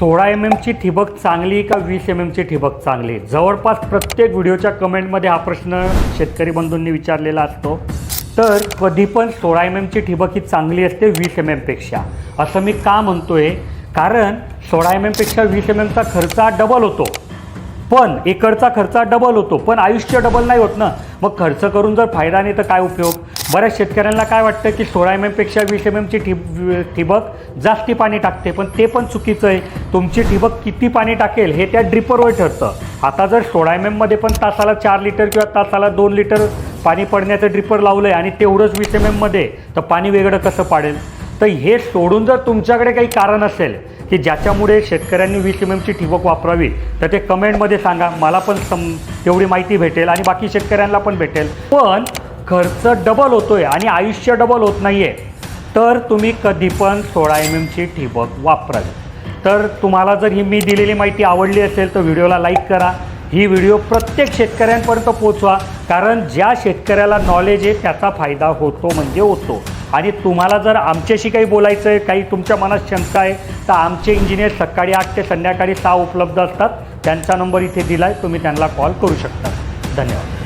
16 mm ची ठिबक चांगली का 20 mm ची ठिबक चांगली? जवळपास प्रत्येक व्हिडिओच्या कमेंटमध्ये हा प्रश्न शेतकरी बंधूंनी विचारलेला असतो. तर कधी पण 16 mm ची ठिबक ही चांगली असते 20 mm पेक्षा. असं मी का म्हणतोय? कारण 16 mm पेक्षा 20 mm चा खर्च हा डबल होतो, पण एकरचा खर्च डबल होतो, पण आयुष्य डबल नाही होत ना. मग खर्च करून जर फायदा नाही तर काय उपयोग? बऱ्याच शेतकऱ्यांना काय वाटतं की 16 mm पेक्षा 20 mm ची ठिबक जास्ती पाणी टाकते, पण ते पण चुकीचं आहे. तुमची ठिबक किती पाणी टाकेल हे त्या ड्रिपरवर ठरतं. आता जर 16 mm मध्ये पण तासाला 4 लिटर किंवा तासाला 2 लिटर पाणी पडण्याचं ड्रिपर लावलं आहे आणि तेवढंच 20 mm मध्ये, तर पाणी वेगळं कसं पाडेल? तर हे सोडून जर तुमच्याकडे काही कारण असेल की ज्याच्यामुळे शेतकऱ्यांनी 20 mm ची ठिबक वापरावी, तर ते कमेंटमध्ये सांगा. मला पण तेवढी माहिती भेटेल आणि बाकी शेतकऱ्यांना पण भेटेल. पण खर्च डबल होतोय आणि आयुष्य डबल होत नाही आहे, तर तुम्ही कधी पण 16 mm ची ठिबक वापरावी. तर तुम्हाला जर ही मी दिलेली माहिती आवडली असेल तर व्हिडिओला लाईक करा. ही व्हिडिओ प्रत्येक शेतकऱ्यांपर्यंत पोचवा, कारण ज्या शेतकऱ्याला नॉलेज आहे त्याचा फायदा होतो म्हणजे होतो. आणि तुम्हाला जर आमच्याशी काही बोलायचं आहे, काही तुमच्या मनात शंका आहे, तर आमचे इंजिनियर सकाळी 8 ते संध्याकाळी 6 उपलब्ध असतात. त्यांचा नंबर इथे दिला आहे, तुम्ही त्यांना कॉल करू शकता. धन्यवाद.